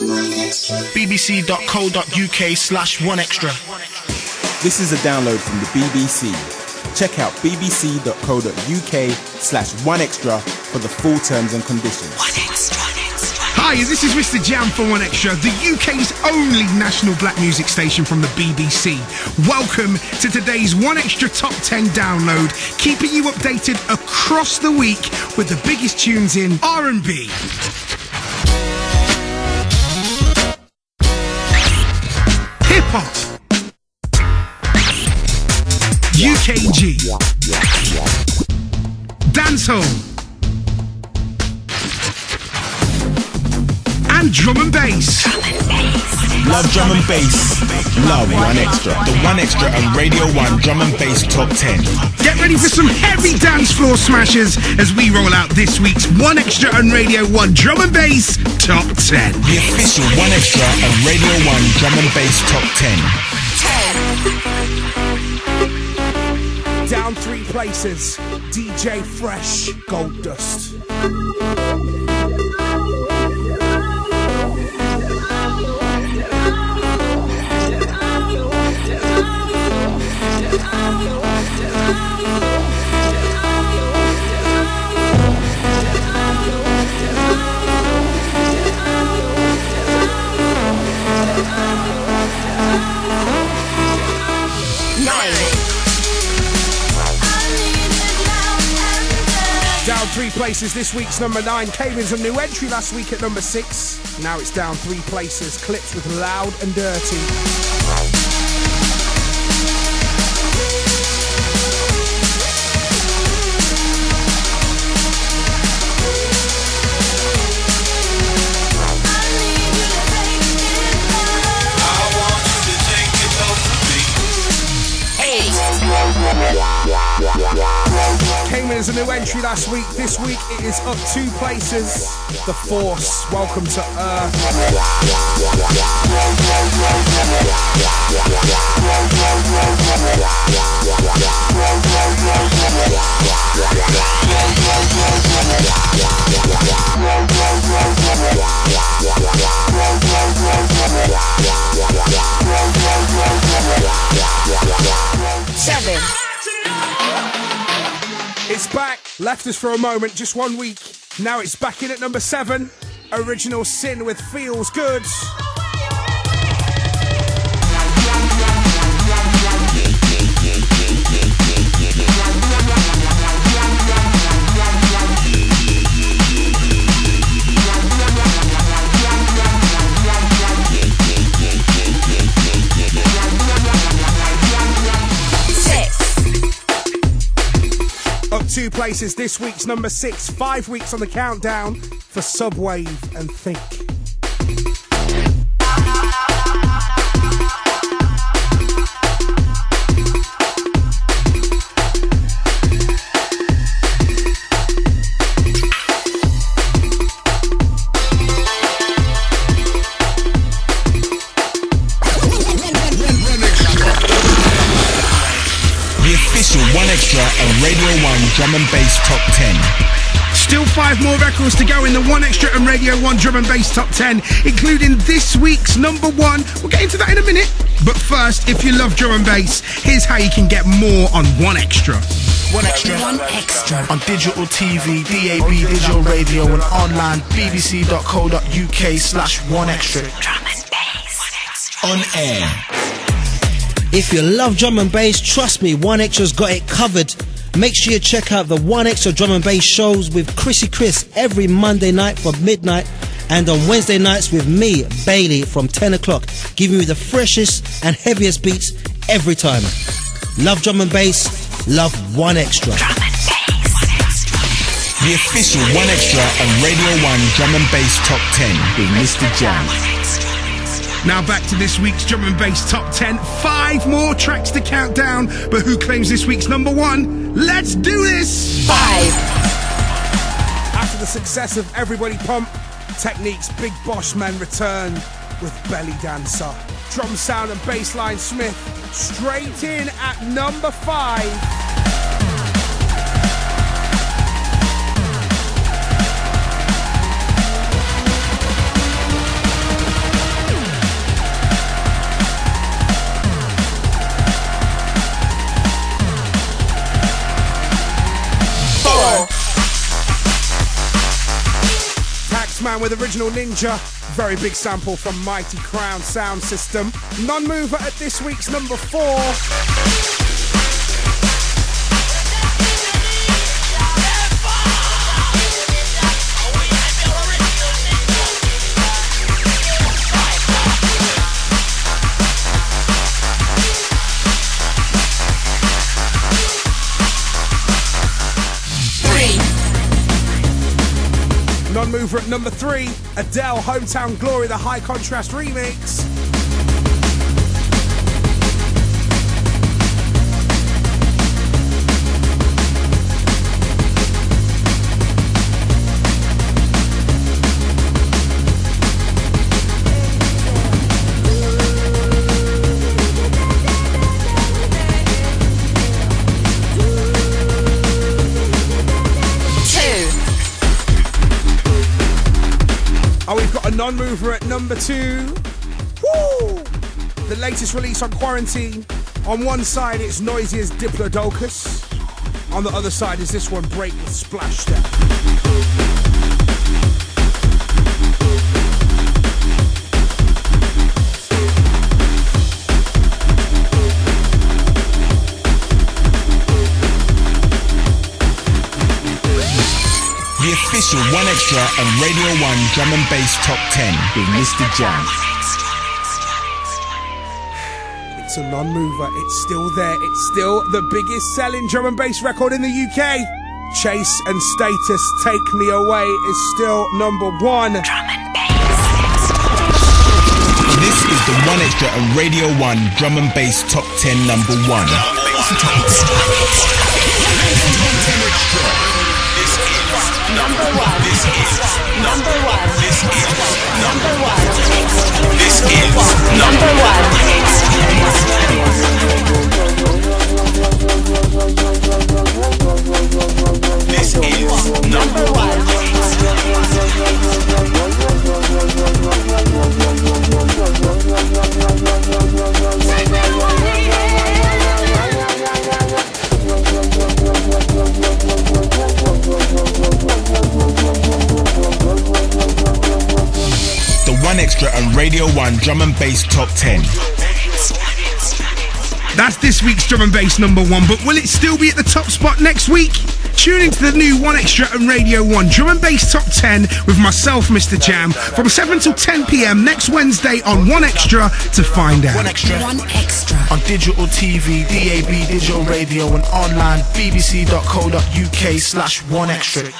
bbc.co.uk/1extra. This is a download from the BBC. Check out bbc.co.uk/1extra for the full terms and conditions. 1extra. Hi, this is Mr. Jam for 1extra, the UK's only national black music station from the BBC. Welcome to today's 1extra Top 10 download, keeping you updated across the week with the biggest tunes in R&B, hip-hop, UKG, dancehall, and drum and bass. Love drum and bass. Love 1extra. The 1extra and Radio 1 Drum and Bass Top 10. Get ready for some heavy dance floor smashers as we roll out this week's 1extra and Radio 1 Drum and Bass Top 10. The official 1extra and Radio 1 Drum and Bass Top 10. Down 3 places. DJ Fresh, Gold Dust. Down 3 places, this week's number 9 came as a new entry last week at number 6. Now it's down 3 places, Clips with Loud and Dirty. 8. Came in as a new entry last week. This week it is up 2 places. The Force, Welcome to Earth. 7. It's back, left us for a moment, just 1 week. Now it's back in at number 7. Original Sin with Feels Good. Up 2 places, this week's number 6. 5 weeks on the countdown for Subwave and Think. The official 1extra and Radio 1 Drum and Bass Top 10. Still 5 more records to go in the 1extra and Radio 1 Drum and Bass Top 10, including this week's number 1. We'll get into that in a minute. But first, if you love drum and bass, here's how you can get more on 1extra. 1extra. 1extra. On digital TV, DAB, digital radio, and online, bbc.co.uk/1extra. Drum and bass. On air. If you love drum and bass, trust me, 1extra's got it covered. Make sure you check out the 1extra drum and bass shows with Chrissy Chris every Monday night from midnight, and on Wednesday nights with me, Bailey, from 10 o'clock, giving you the freshest and heaviest beats every time. Love drum and bass, love 1extra. Drum and bass. The official 1extra and Radio 1 Drum and Bass Top 10 with Mr. Jam. Now back to this week's Drum and Bass Top 10. 5 more tracks to count down, but who claims this week's number 1? Let's do this! 5. After the success of Everybody Pump, Technique's Big Boss Men return with Belly Dancer. Drum sound and bassline Smith straight in at number 5. Time with Original Ninja. Very big sample from Mighty Crown Sound System. Non-mover at this week's number 4. Non-mover at number 3, Adele, Hometown Glory, the High Contrast remix. Non-mover at number 2. Woo! The latest release on Quarantine. On one side, it's Noisy as Diplodocus. On the other side is this one, Break with Splash Step. The official 1Xtra and Radio 1 Drum and Bass Top 10 with Mr. Jam. It's a non-mover, it's still there, it's still the biggest selling drum and bass record in the UK. Chase and Status, Take Me Away is still number 1. Drum and bass. This is the 1Xtra and Radio 1 Drum and Bass Top 10 number 1. Number 1. This is number 1. This is number 1. This is number 1. This is number 1. The 1Xtra and Radio 1 Drum and Bass Top 10. That's this week's Drum and Bass number 1, but will it still be at the top spot next week? Tune into the new 1Xtra and Radio 1 Drum and Bass Top 10 with myself, Mr. Jam, from 7 till 10 p.m. next Wednesday on 1Xtra to find out. 1Xtra. On digital TV, DAB, digital radio and online, bbc.co.uk/1Xtra.